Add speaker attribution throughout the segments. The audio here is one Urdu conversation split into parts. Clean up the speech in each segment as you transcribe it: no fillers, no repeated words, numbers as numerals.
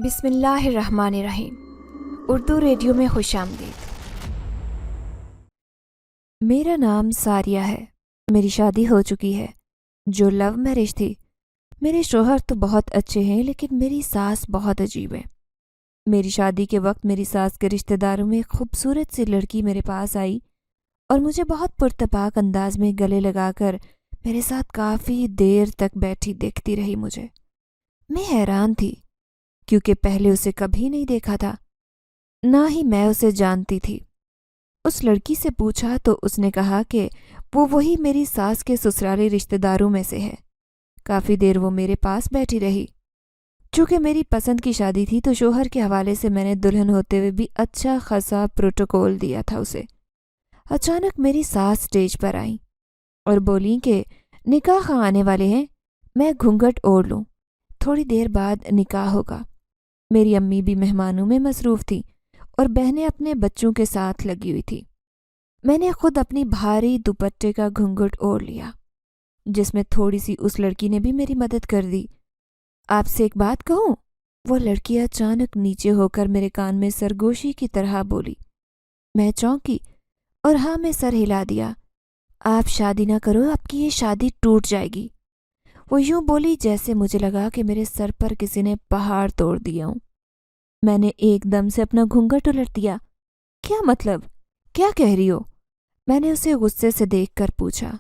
Speaker 1: بسم اللہ الرحمن الرحیم۔ اردو ریڈیو میں خوش آمدید۔ میرا نام ساریہ ہے۔ میری شادی ہو چکی ہے جو لو میرج تھی۔ میرے شوہر تو بہت اچھے ہیں لیکن میری ساس بہت عجیب ہے۔ میری شادی کے وقت میری ساس کے رشتہ داروں میں ایک خوبصورت سی لڑکی میرے پاس آئی اور مجھے بہت پرتپاک انداز میں گلے لگا کر میرے ساتھ کافی دیر تک بیٹھی دیکھتی رہی مجھے۔ میں حیران تھی کیونکہ پہلے اسے کبھی نہیں دیکھا تھا، نہ ہی میں اسے جانتی تھی۔ اس لڑکی سے پوچھا تو اس نے کہا کہ وہ وہی میری ساس کے سسرالی رشتہ داروں میں سے ہے۔ کافی دیر وہ میرے پاس بیٹھی رہی۔ چونکہ میری پسند کی شادی تھی تو شوہر کے حوالے سے میں نے دلہن ہوتے ہوئے بھی اچھا خاصا پروٹوکول دیا تھا اسے۔ اچانک میری ساس سٹیج پر آئیں اور بولیں کہ نکاح خواہ آنے والے ہیں، میں گھونگھٹ اوڑھ لوں، تھوڑی دیر بعد نکاح ہوگا۔ میری امی بھی مہمانوں میں مصروف تھی اور بہنیں اپنے بچوں کے ساتھ لگی ہوئی تھی۔ میں نے خود اپنی بھاری دوپٹے کا گھونگھٹ اوڑھ لیا، جس میں تھوڑی سی اس لڑکی نے بھی میری مدد کر دی۔ آپ سے ایک بات کہوں؟ وہ لڑکی اچانک نیچے ہو کر میرے کان میں سرگوشی کی طرح بولی۔ میں چونکی اور ہاں میں سر ہلا دیا۔ آپ شادی نہ کرو، آپ کی یہ شادی ٹوٹ جائے گی۔ وہ یوں بولی جیسے مجھے لگا کہ میرے سر پر کسی نے پہاڑ توڑ دیا ہوں۔ میں نے ایک دم سے اپنا گھونگھٹ الٹ دیا۔ کیا مطلب؟ کیا کہہ رہی ہو؟ میں نے اسے غصے سے دیکھ کر پوچھا۔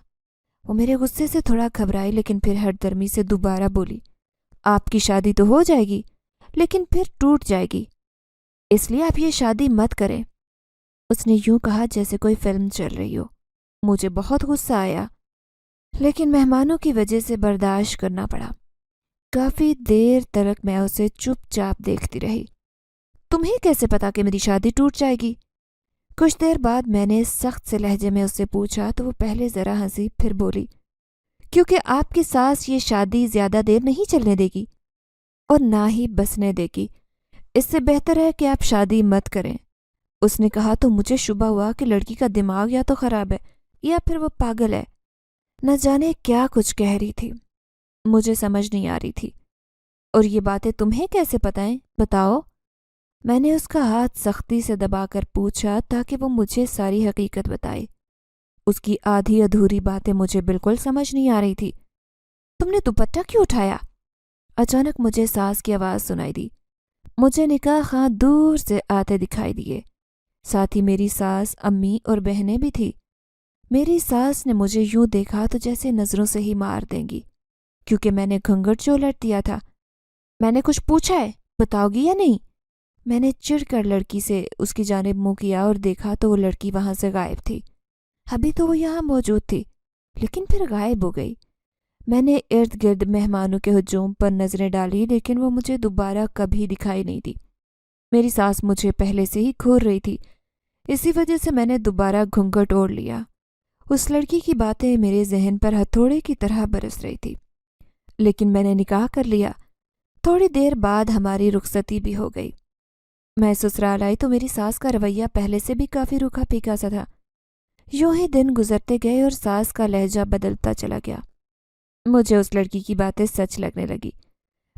Speaker 1: وہ میرے غصے سے تھوڑا گھبرائی لیکن پھر ہٹ درمی سے دوبارہ بولی، آپ کی شادی تو ہو جائے گی لیکن پھر ٹوٹ جائے گی، اس لیے آپ یہ شادی مت کریں۔ اس نے یوں کہا جیسے کوئی فلم چل رہی ہو۔ مجھے بہت غصہ آیا لیکن مہمانوں کی وجہ سے برداشت کرنا پڑا۔ کافی دیر تک میں اسے چپ چاپ دیکھتی رہی۔ تمہیں کیسے پتا کہ میری شادی ٹوٹ جائے گی؟ کچھ دیر بعد میں نے سخت سے لہجے میں اس سے پوچھا تو وہ پہلے ذرا ہنسی پھر بولی، کیونکہ آپ کی ساس یہ شادی زیادہ دیر نہیں چلنے دے گی اور نہ ہی بسنے دے گی۔ اس سے بہتر ہے کہ آپ شادی مت کریں۔ اس نے کہا تو مجھے شبہ ہوا کہ لڑکی کا دماغ یا تو خراب ہے یا پھر وہ پاگل ہے۔ نہ جانے کیا کچھ کہہ رہی تھی، مجھے سمجھ نہیں آ رہی تھی۔ اور یہ باتیں تمہیں کیسے پتائیں؟ بتاؤ۔ میں نے اس کا ہاتھ سختی سے دبا کر پوچھا تاکہ وہ مجھے ساری حقیقت بتائے۔ اس کی آدھی ادھوری باتیں مجھے بالکل سمجھ نہیں آ رہی تھی۔ تم نے دوپٹہ کیوں اٹھایا؟ اچانک مجھے ساس کی آواز سنائی دی۔ مجھے نکاح خواہ دور سے آتے دکھائی دیے، ساتھ ہی میری ساس، امی اور بہنیں بھی تھی۔ میری ساس نے مجھے یوں دیکھا تو جیسے نظروں سے ہی مار دیں گی، کیونکہ میں نے گھونگھٹ جو الٹ دیا تھا۔ میں نے کچھ پوچھا ہے، بتاؤ گی یا نہیں؟ میں نے چڑھ کر لڑکی سے اس کی جانب منہ کیا اور دیکھا تو وہ لڑکی وہاں سے غائب تھی۔ ابھی تو وہ یہاں موجود تھی لیکن پھر غائب ہو گئی۔ میں نے ارد گرد مہمانوں کے ہجوم پر نظریں ڈالی لیکن وہ مجھے دوبارہ کبھی دکھائی نہیں دی۔ میری ساس مجھے پہلے سے ہی گھور رہی تھی، اسی وجہ سے میں نے دوبارہ گھونگھٹ اوڑھ لیا۔ اس لڑکی کی باتیں میرے ذہن پر ہتھوڑے کی طرح برس رہی تھی، لیکن میں نے نکاح کر لیا۔ تھوڑی دیر بعد ہماری رخصتی بھی ہو گئی۔ میں سسرال آئی تو میری ساس کا رویہ پہلے سے بھی کافی روکھا پھیکا سا تھا۔ یوں ہی دن گزرتے گئے اور ساس کا لہجہ بدلتا چلا گیا۔ مجھے اس لڑکی کی باتیں سچ لگنے لگی۔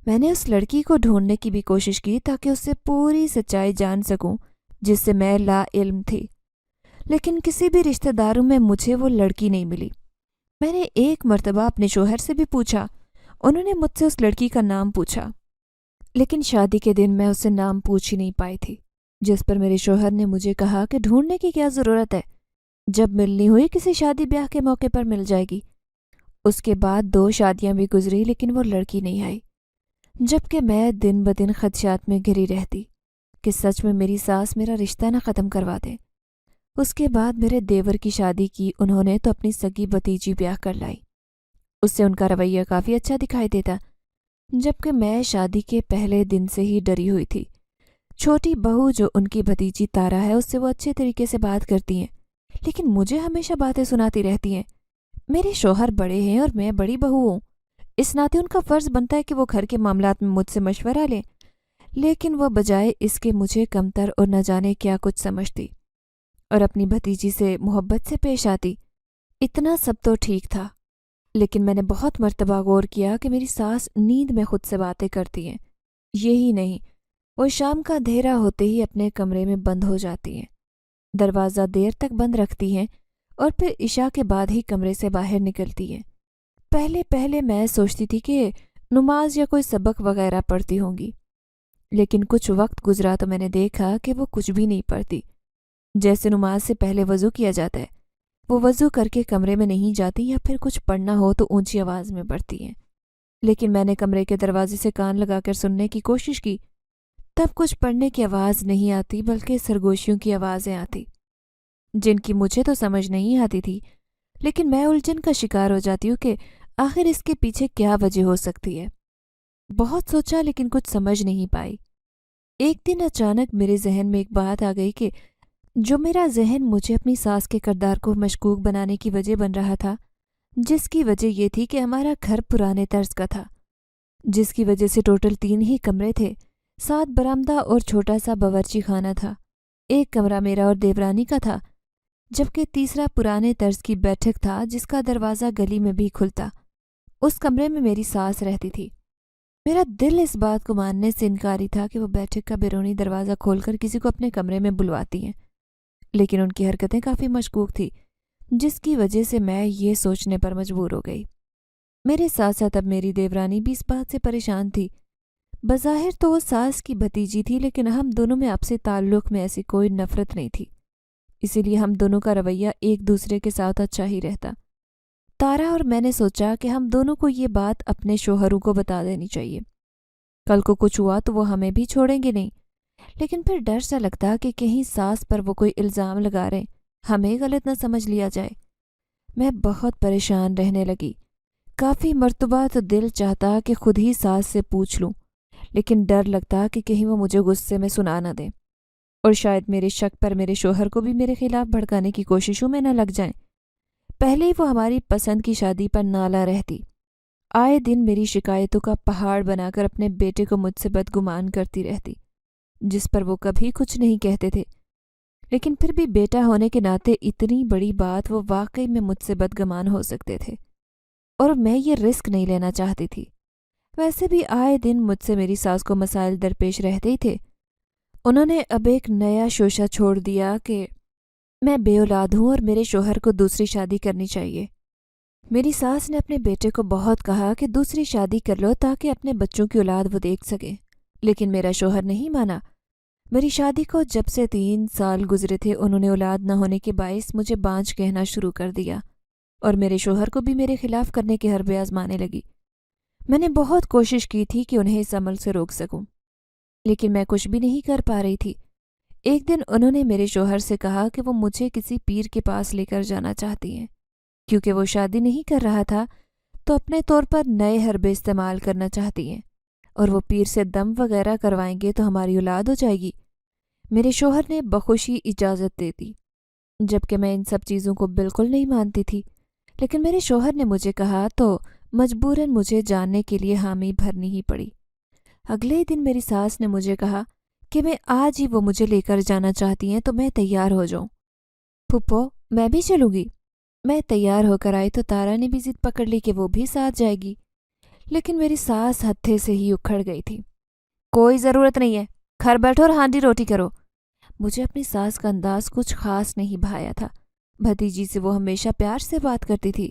Speaker 1: میں نے اس لڑکی کو ڈھونڈنے کی بھی کوشش کی تاکہ اس سے پوری سچائی جان سکوں جس سے میں لا علم تھی، لیکن کسی بھی رشتہ داروں میں مجھے وہ لڑکی نہیں ملی۔ میں نے ایک مرتبہ اپنے شوہر سے بھی پوچھا، انہوں نے مجھ سے اس لڑکی کا نام پوچھا، لیکن شادی کے دن میں اسے نام پوچھ ہی نہیں پائی تھی، جس پر میرے شوہر نے مجھے کہا کہ ڈھونڈنے کی کیا ضرورت ہے، جب ملنی ہوئی کسی شادی بیاہ کے موقع پر مل جائے گی۔ اس کے بعد 2 شادیاں بھی گزری لیکن وہ لڑکی نہیں آئی، جبکہ میں دن بدن خدشات میں گھری رہتی کہ سچ میں میری ساس میرا رشتہ نہ ختم کروا دے۔ اس کے بعد میرے دیور کی شادی کی انہوں نے تو اپنی سگی بھتیجی بیاہ کر لائی۔ اس سے ان کا رویہ کافی اچھا دکھائی دیتا، جبکہ میں شادی کے پہلے دن سے ہی ڈری ہوئی تھی۔ چھوٹی بہو جو ان کی بھتیجی تارا ہے، اس سے وہ اچھے طریقے سے بات کرتی ہیں، لیکن مجھے ہمیشہ باتیں سناتی رہتی ہیں۔ میرے شوہر بڑے ہیں اور میں بڑی بہو ہوں، اس ناطے ان کا فرض بنتا ہے کہ وہ گھر کے معاملات میں مجھ سے مشورہ لیں، لیکن وہ بجائے اس کے مجھے کمتر اور نہ جانے کیا کچھ سمجھتی اور اپنی بھتیجی سے محبت سے پیش آتی۔ اتنا سب تو ٹھیک تھا، لیکن میں نے بہت مرتبہ غور کیا کہ میری ساس نیند میں خود سے باتیں کرتی ہیں۔ یہی نہیں، وہ شام کا اندھیرا ہوتے ہی اپنے کمرے میں بند ہو جاتی ہیں، دروازہ دیر تک بند رکھتی ہیں اور پھر عشاء کے بعد ہی کمرے سے باہر نکلتی ہیں۔ پہلے پہلے میں سوچتی تھی کہ نماز یا کوئی سبق وغیرہ پڑھتی ہوں گی، لیکن کچھ وقت گزرا تو میں نے دیکھا کہ وہ کچھ بھی نہیں پڑھتی۔ جیسے نماز سے پہلے وضو کیا جاتا ہے، وہ وضو کر کے کمرے میں نہیں جاتی، یا پھر کچھ پڑھنا ہو تو اونچی آواز میں پڑھتی ہیں۔ لیکن میں نے کمرے کے دروازے سے کان لگا کر سننے کی کوشش کی، تب کچھ پڑھنے کی آواز نہیں آتی بلکہ سرگوشیوں کی آوازیں آتی، جن کی مجھے تو سمجھ نہیں آتی تھی، لیکن میں الجھن کا شکار ہو جاتی ہوں کہ آخر اس کے پیچھے کیا وجہ ہو سکتی ہے۔ بہت سوچا لیکن کچھ سمجھ نہیں پائی۔ ایک دن اچانک میرے ذہن میں ایک بات آ گئی کہ جو میرا ذہن مجھے اپنی ساس کے کردار کو مشکوک بنانے کی وجہ بن رہا تھا، جس کی وجہ یہ تھی کہ ہمارا گھر پرانے طرز کا تھا، جس کی وجہ سے ٹوٹل 3 ہی کمرے تھے، 7 برآمدہ اور چھوٹا سا باورچی خانہ تھا۔ ایک کمرہ میرا اور دیورانی کا تھا، جبکہ تیسرا پرانے طرز کی بیٹھک تھا جس کا دروازہ گلی میں بھی کھلتا۔ اس کمرے میں میری ساس رہتی تھی۔ میرا دل اس بات کو ماننے سے انکاری تھا کہ وہ بیٹھک کا بیرونی دروازہ کھول کر کسی کو اپنے کمرے میں بلواتی ہیں، لیکن ان کی حرکتیں کافی مشکوک تھی، جس کی وجہ سے میں یہ سوچنے پر مجبور ہو گئی۔ میرے ساتھ ساتھ اب میری دیورانی بھی اس بات سے پریشان تھی۔ بظاہر تو وہ ساس کی بھتیجی تھی، لیکن ہم دونوں میں آپسی تعلق میں ایسی کوئی نفرت نہیں تھی، اسی لیے ہم دونوں کا رویہ ایک دوسرے کے ساتھ اچھا ہی رہتا۔ تارا اور میں نے سوچا کہ ہم دونوں کو یہ بات اپنے شوہروں کو بتا دینی چاہیے، کل کو کچھ ہوا تو وہ ہمیں بھی چھوڑیں گے نہیں۔ لیکن پھر ڈر سا لگتا کہ کہیں ساس پر وہ کوئی الزام لگا رہے، ہمیں غلط نہ سمجھ لیا جائے۔ میں بہت پریشان رہنے لگی۔ کافی مرتبہ تو دل چاہتا کہ خود ہی ساس سے پوچھ لوں، لیکن ڈر لگتا کہ کہیں وہ مجھے غصے میں سنا نہ دیں، اور شاید میرے شک پر میرے شوہر کو بھی میرے خلاف بھڑکانے کی کوششوں میں نہ لگ جائیں۔ پہلے ہی وہ ہماری پسند کی شادی پر نالا رہتی، آئے دن میری شکایتوں کا پہاڑ بنا کر اپنے بیٹے کو مجھ سے بدگمان کرتی رہتی، جس پر وہ کبھی کچھ نہیں کہتے تھے، لیکن پھر بھی بیٹا ہونے کے ناطے اتنی بڑی بات وہ واقعی میں مجھ سے بدگمان ہو سکتے تھے، اور میں یہ رسک نہیں لینا چاہتی تھی۔ ویسے بھی آئے دن مجھ سے میری ساس کو مسائل درپیش رہتے ہی تھے۔ انہوں نے اب ایک نیا شوشہ چھوڑ دیا کہ میں بے اولاد ہوں اور میرے شوہر کو دوسری شادی کرنی چاہیے۔ میری ساس نے اپنے بیٹے کو بہت کہا کہ دوسری شادی کر لو تاکہ اپنے بچوں کی اولاد وہ دیکھ سکے، لیکن میرا شوہر نہیں مانا۔ میری شادی کو جب سے 3 سال گزرے تھے، انہوں نے اولاد نہ ہونے کے باعث مجھے بانجھ کہنا شروع کر دیا، اور میرے شوہر کو بھی میرے خلاف کرنے کے حربے آزمانے لگی۔ میں نے بہت کوشش کی تھی کہ انہیں اس عمل سے روک سکوں، لیکن میں کچھ بھی نہیں کر پا رہی تھی۔ ایک دن انہوں نے میرے شوہر سے کہا کہ وہ مجھے کسی پیر کے پاس لے کر جانا چاہتی ہیں، کیونکہ وہ شادی نہیں کر رہا تھا تو اپنے طور پر نئے حربے استعمال کرنا چاہتی ہیں، اور وہ پیر سے دم وغیرہ کروائیں گے تو ہماری اولاد ہو جائے گی۔ میرے شوہر نے بخوشی اجازت دے دی، جبکہ میں ان سب چیزوں کو بالکل نہیں مانتی تھی، لیکن میرے شوہر نے مجھے کہا تو مجبوراً مجھے جاننے کے لیے حامی بھرنی ہی پڑی۔ اگلے ہی دن میری ساس نے مجھے کہا کہ میں آج ہی وہ مجھے لے کر جانا چاہتی ہیں تو میں تیار ہو جاؤں۔ پھپھو، میں بھی چلوں گی۔ میں تیار ہو کر آئی تو تارا نے بھی ضد پکڑ لی کہ وہ بھی ساتھ جائے گی، لیکن میری ساس ہتھے سے ہی اکھڑ گئی تھی۔ کوئی ضرورت نہیں ہے، گھر بیٹھو اور ہانڈی روٹی کرو۔ مجھے اپنی ساس کا انداز کچھ خاص نہیں بھایا تھا۔ بھتیجی سے وہ ہمیشہ پیار سے بات کرتی تھی،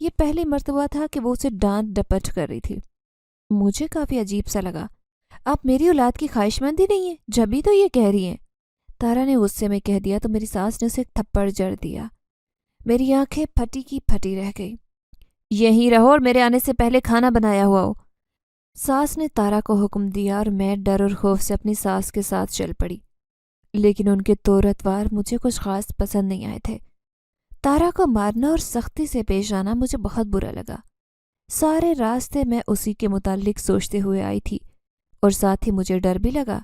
Speaker 1: یہ پہلی مرتبہ تھا کہ وہ اسے ڈانٹ ڈپٹ کر رہی تھی۔ مجھے کافی عجیب سا لگا۔ آپ میری اولاد کی خواہش مند ہی نہیں ہیں، جبھی تو یہ کہہ رہی ہیں۔ تارا نے غصے میں کہہ دیا تو میری ساس نے اسے ایک تھپڑ جڑ دیا۔ میری آنکھیں پھٹی کی پھٹی رہ گئی۔ یہیں رہو اور میرے آنے سے پہلے کھانا بنایا ہوا ہو۔ ساس نے تارا کو حکم دیا اور میں ڈر اور خوف سے اپنی ساس کے ساتھ چل پڑی، لیکن ان کے طور اتوار مجھے کچھ خاص پسند نہیں آئے تھے۔ تارا کو مارنا اور سختی سے پیش آنا مجھے بہت برا لگا۔ سارے راستے میں اسی کے متعلق سوچتے ہوئے آئی تھی، اور ساتھ ہی مجھے ڈر بھی لگا۔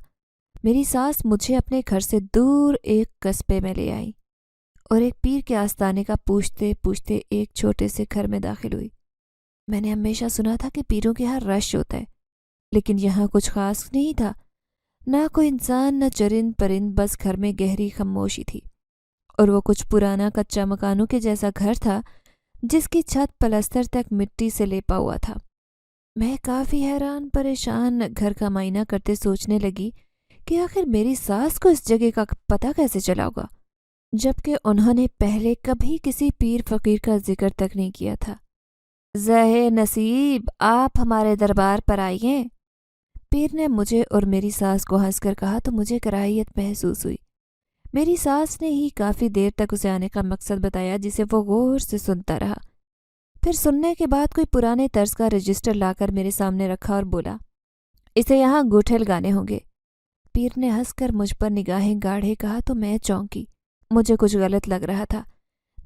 Speaker 1: میری ساس مجھے اپنے گھر سے دور ایک قصبے میں لے آئی اور ایک پیر کے آستانے کا پوچھتے پوچھتے ایک چھوٹے سے گھر میں داخل ہوئی۔ میں نے ہمیشہ سنا تھا کہ پیروں کے ہر رش ہوتا ہے، لیکن یہاں کچھ خاص نہیں تھا، نہ کوئی انسان نہ چرند پرند، بس گھر میں گہری خاموشی تھی، اور وہ کچھ پرانا کچا مکانوں کے جیسا گھر تھا جس کی چھت پلستر تک مٹی سے لیپا ہوا تھا۔ میں کافی حیران پریشان گھر کا معائنہ کرتے سوچنے لگی کہ آخر میری ساس کو اس جگہ کا پتہ کیسے چلا ہوگا، جبکہ انہوں نے پہلے کبھی کسی پیر فقیر کا ذکر تک نہیں کیا تھا۔ زہ نصیب، آپ ہمارے دربار پر آئیے، پیر نے مجھے اور میری ساس کو ہنس کر کہا تو مجھے کراہیت محسوس ہوئی۔ میری ساس نے ہی کافی دیر تک اسے آنے کا مقصد بتایا، جسے وہ غور سے سنتا رہا۔ پھر سننے کے بعد کوئی پرانے طرز کا رجسٹر لا کر میرے سامنے رکھا اور بولا، اسے یہاں انگوٹھے لگانے ہوں گے۔ پیر نے ہنس کر مجھ پر نگاہیں گاڑے کہا تو میں چونکی۔ مجھے کچھ غلط لگ رہا تھا،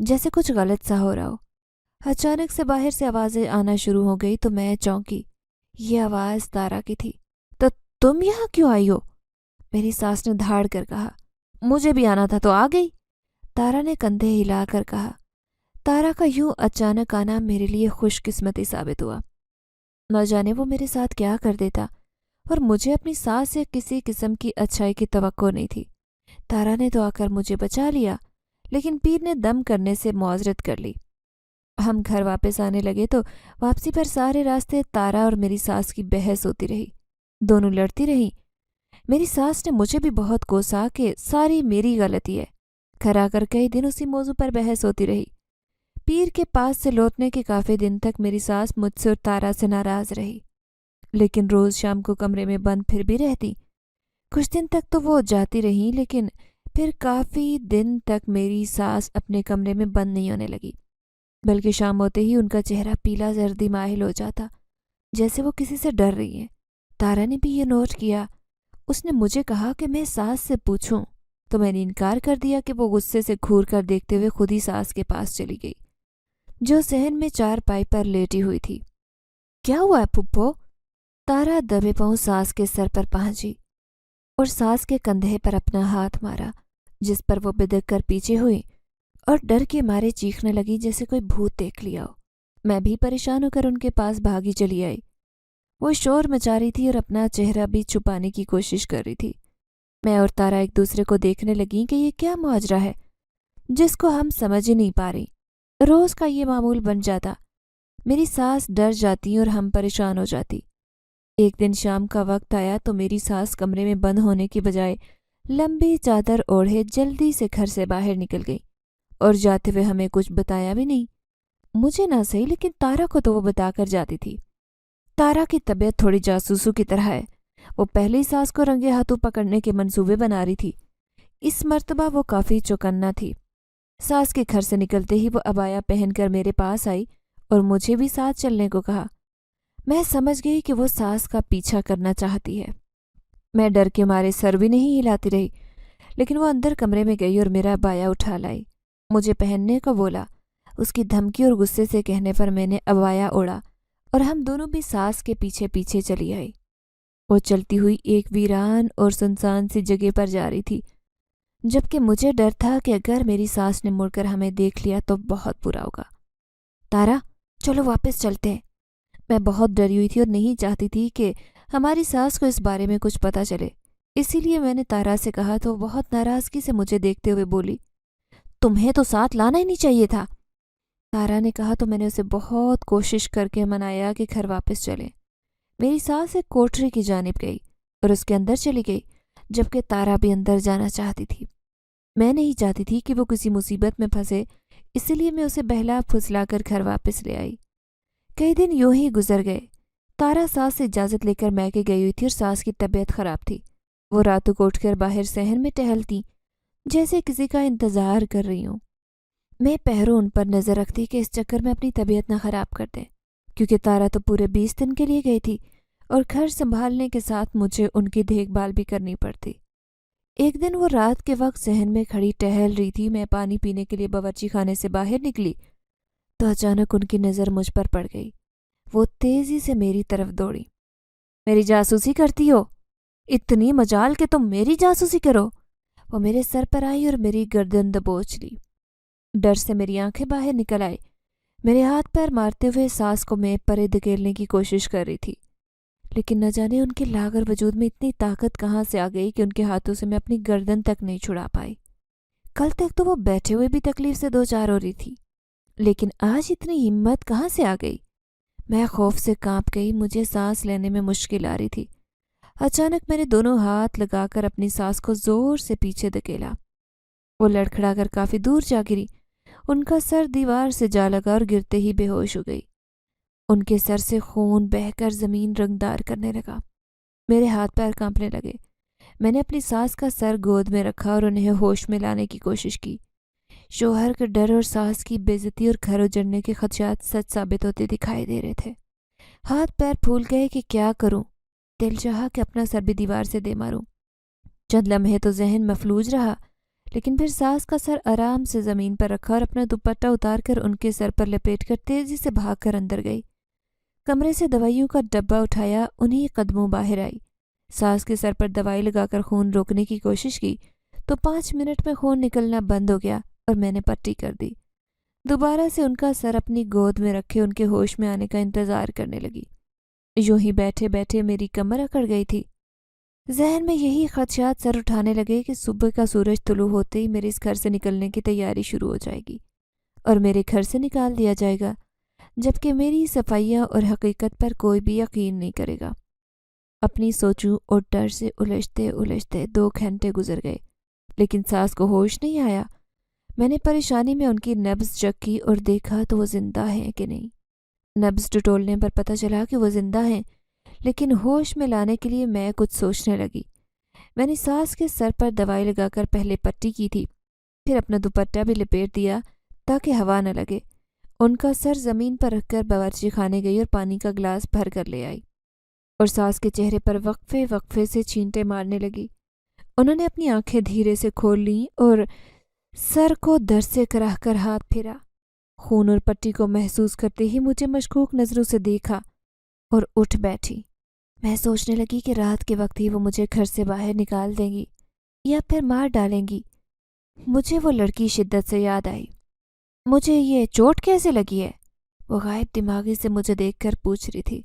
Speaker 1: جیسے کچھ غلط سا ہو رہا ہو۔ اچانک سے باہر سے آوازیں آنا شروع ہو گئی تو میں چونکی۔ یہ آواز تارا کی تھی۔ تو تم یہاں کیوں آئی ہو؟ میری ساس نے دھاڑ کر کہا۔ مجھے بھی آنا تھا تو آ گئی، تارا نے کندھے ہلا کر کہا۔ تارا کا یوں اچانک آنا میرے لیے خوش قسمتی ثابت ہوا۔ نہ جانے وہ میرے ساتھ کیا کر دیتا، اور مجھے اپنی ساس سے کسی قسم کی اچھائی کی توقع نہیں تھی۔ تارا نے تو آ کر مجھے بچا لیا، لیکن پیر نے دم کرنے سے معذرت کر لی۔ ہم گھر واپس آنے لگے تو واپسی پر سارے راستے تارا اور میری ساس کی بحث ہوتی رہی۔ دونوں لڑتی رہیں۔ میری ساس نے مجھے بھی بہت کوسا کہ ساری میری غلطی ہے۔ گھر آ کر کئی دن اسی موضوع پر بحث ہوتی رہی۔ پیر کے پاس سے لوٹنے کے کافی دن تک میری ساس مجھ سے اور تارا سے ناراض رہی، لیکن روز شام کو کمرے میں بند پھر بھی رہتی۔ کچھ دن تک تو وہ جاتی رہیں، لیکن پھر کافی دن تک میری ساس اپنے کمرے میں بند نہیں ہونے لگی، بلکہ شام ہوتے ہی ان کا چہرہ پیلا زردی مائل ہو جاتا، جیسے وہ کسی سے ڈر رہی ہیں۔ تارا نے بھی یہ نوٹ کیا۔ اس نے مجھے کہا کہ میں ساس سے پوچھوں، تو میں نے انکار کر دیا کہ وہ غصے سے گھور کر دیکھتے ہوئے خود ہی ساس کے پاس چلی گئی، جو صحن میں چارپائی پر لیٹی ہوئی تھی۔ کیا ہوا ہے پھپھو؟ تارا دبے پاؤں ساس کے سر پر پہنچی اور ساس کے کندھے پر اپنا ہاتھ مارا، جس پر وہ بدک کر پیچھے ہوئی اور ڈر کے مارے چیخنے لگی جیسے کوئی بھوت دیکھ لیا ہو۔ میں بھی پریشان ہو کر ان کے پاس بھاگی چلی آئی۔ وہ شور مچا رہی تھی اور اپنا چہرہ بھی چھپانے کی کوشش کر رہی تھی۔ میں اور تارا ایک دوسرے کو دیکھنے لگیں کہ یہ کیا ماجرا ہے جس کو ہم سمجھ ہی نہیں پا رہی۔ روز کا یہ معمول بن جاتا۔ میری ساس ڈر جاتی اور ہم پریشان ہو جاتی۔ ایک دن شام کا وقت آیا تو میری ساس کمرے میں بند ہونے کی بجائے لمبی چادر اوڑھے جلدی سے گھر سے باہر نکل گئی، اور جاتے ہوئے ہمیں کچھ بتایا بھی نہیں۔ مجھے نہ صحیح، لیکن تارا کو تو وہ بتا کر جاتی تھی۔ تارا کی طبیعت تھوڑی جاسوسوں کی طرح ہے۔ وہ پہلی ساس کو رنگے ہاتھوں پکڑنے کے منصوبے بنا رہی تھی۔ اس مرتبہ وہ کافی چوکنا تھی۔ ساس کے گھر سے نکلتے ہی وہ عبایا پہن کر میرے پاس آئی اور مجھے بھی ساتھ چلنے کو کہا۔ میں سمجھ گئی کہ وہ ساس کا پیچھا کرنا چاہتی ہے۔ میں ڈر کے مارے سر بھی نہیں ہلاتی رہی، لیکن وہ اندر کمرے میں گئی اور میرا عبایا اٹھا لائی، مجھے پہننے کو بولا۔ اس کی دھمکی اور غصے سے کہنے پر میں نے عبایا اوڑھا اور ہم دونوں بھی ساس کے پیچھے پیچھے چلی آئی۔ وہ چلتی ہوئی ایک ویران اور سنسان سی جگہ پر جا رہی تھی، جبکہ مجھے ڈر تھا کہ اگر میری ساس نے مڑ کر ہمیں دیکھ لیا تو بہت برا ہوگا۔ تارا، چلو واپس چلتے ہیں۔ میں بہت ڈری ہوئی تھی اور نہیں چاہتی تھی کہ ہماری ساس کو اس بارے میں کچھ پتہ چلے، اسی لیے میں نے تارا سے کہا تو وہ بہت ناراضگی سے مجھے دیکھتے ہوئے بولی، تمہیں تو ساتھ لانا ہی نہیں چاہیے تھا۔ تارا نے کہا تو میں نے اسے بہت کوشش کر کے منایا کہ گھر واپس چلیں۔ میری ساس ایک کوٹری کی جانب گئی اور اس کے اندر چلی گئی، جبکہ تارا بھی اندر جانا چاہتی تھی۔ میں نہیں چاہتی تھی کہ وہ کسی مصیبت میں پھنسے، اسی لیے میں اسے بہلا پھسلا کر گھر واپس لے آئی۔ کئی دن یوں ہی گزر گئے۔ تارا ساس سے اجازت لے کر میکے گئی ہوئی تھی اور ساس کی طبیعت خراب تھی۔ وہ راتوں کو اٹھ کر باہر صحن میں ٹہلتی، جیسے کسی کا انتظار کر رہی ہوں۔ میں پہروں ان پر نظر رکھتی کہ اس چکر میں اپنی طبیعت نہ خراب کر دیں، کیونکہ تارا تو پورے 20 دن کے لیے گئی تھی اور گھر سنبھالنے کے ساتھ مجھے ان کی دیکھ بھال بھی کرنی پڑتی۔ ایک دن وہ رات کے وقت صحن میں کھڑی ٹہل رہی تھی۔ میں پانی پینے کے لیے باورچی خانے سے باہر نکلی تو اچانک ان کی نظر مجھ پر پڑ گئی۔ وہ تیزی سے میری طرف دوڑی۔ میری جاسوسی کرتی ہو؟ اتنی مجال کہ تم میری جاسوسی کرو؟ وہ میرے سر پر آئی اور میری گردن دبوچ لی۔ ڈر سے میری آنکھیں باہر نکل آئی۔ میرے ہاتھ پیر مارتے ہوئے ساس کو میں پرے دھکیلنے کی کوشش کر رہی تھی، لیکن نہ جانے ان کے لاغر وجود میں اتنی طاقت کہاں سے آ گئی کہ ان کے ہاتھوں سے میں اپنی گردن تک نہیں چھڑا پائی۔ کل تک تو وہ بیٹھے ہوئے بھی تکلیف سے دو چار ہو رہی تھی، لیکن آج اتنی ہمت کہاں سے آ گئی؟ میں خوف سے کانپ گئی، مجھے سانس لینے میں مشکل آ رہی تھی۔ اچانک میں نے دونوں ہاتھ لگا کر اپنی سانس کو زور سے پیچھے دھکیلا۔ وہ لڑکھڑا کر کافی دور جا گری۔ ان کا سر دیوار سے جا لگا اور گرتے ہی بے ہوش ہو گئی۔ ان کے سر سے خون بہہ کر زمین رنگدار کرنے لگا۔ میرے ہاتھ پیر کانپنے لگے۔ میں نے اپنی ساس کا سر گود میں رکھا اور انہیں ہوش میں لانے کی کوشش کی۔ شوہر کا ڈر اور ساس کی بے عزتی اور گھر اجڑنے کے خدشات سچ ثابت ہوتے دکھائی دے رہے تھے۔ ہاتھ پیر پھول گئے کہ کیا کروں۔ دل چاہا کہ اپنا سر بھی دیوار سے دے ماروں۔ چند لمحے تو ذہن مفلوج رہا، لیکن پھر ساس کا سر آرام سے زمین پر رکھا اور اپنا دوپٹہ اتار کر ان کے سر پر لپیٹ کر تیزی سے بھاگ کر اندر گئی۔ کمرے سے دوائیوں کا ڈبہ اٹھایا، انہی قدموں باہر آئی۔ ساس کے سر پر دوائی لگا کر خون روکنے کی کوشش کی تو 5 منٹ میں خون نکلنا بند ہو گیا اور میں نے پٹی کر دی۔ دوبارہ سے ان کا سر اپنی گود میں رکھے ان کے ہوش میں آنے کا انتظار کرنے لگی۔ یوں ہی بیٹھے بیٹھے میری کمر اکڑ گئی تھی۔ ذہن میں یہی خدشات سر اٹھانے لگے کہ صبح کا سورج طلوع ہوتے ہی میرے اس گھر سے نکلنے کی تیاری شروع ہو جائے گی اور میرے گھر سے نکال دیا جائے گا، جبکہ میری صفائیاں اور حقیقت پر کوئی بھی یقین نہیں کرے گا۔ اپنی سوچوں اور ڈر سے الجھتے الجھتے 2 گھنٹے گزر گئے، لیکن ساس کو ہوش نہیں آیا۔ میں نے پریشانی میں ان کی نبض چیک کی اور دیکھا تو وہ زندہ ہیں کہ نہیں۔ نبض ٹٹولنے پر پتہ چلا کہ وہ زندہ ہیں، لیکن ہوش میں لانے کے لیے میں کچھ سوچنے لگی۔ میں نے ساس کے سر پر دوائی لگا کر پہلے پٹی کی تھی، پھر اپنا دوپٹہ بھی لپیٹ دیا تاکہ ہوا نہ لگے۔ ان کا سر زمین پر رکھ کر باورچی خانے گئی اور پانی کا گلاس بھر کر لے آئی اور ساس کے چہرے پر وقفے وقفے سے چھینٹے مارنے لگی۔ انہوں نے اپنی آنکھیں دھیرے سے کھول لیں اور سر کو در سے کراہ کر ہاتھ پھیرا۔ خون اور پٹی کو محسوس کرتے ہی مجھے مشکوک نظروں سے دیکھا اور اٹھ بیٹھی۔ میں سوچنے لگی کہ رات کے وقت ہی وہ مجھے گھر سے باہر نکال دیں گی یا پھر مار ڈالیں گی۔ مجھے وہ لڑکی شدت سے یاد آئی۔ مجھے یہ چوٹ کیسے لگی ہے؟ وہ غائب دماغی سے مجھے دیکھ کر پوچھ رہی تھی۔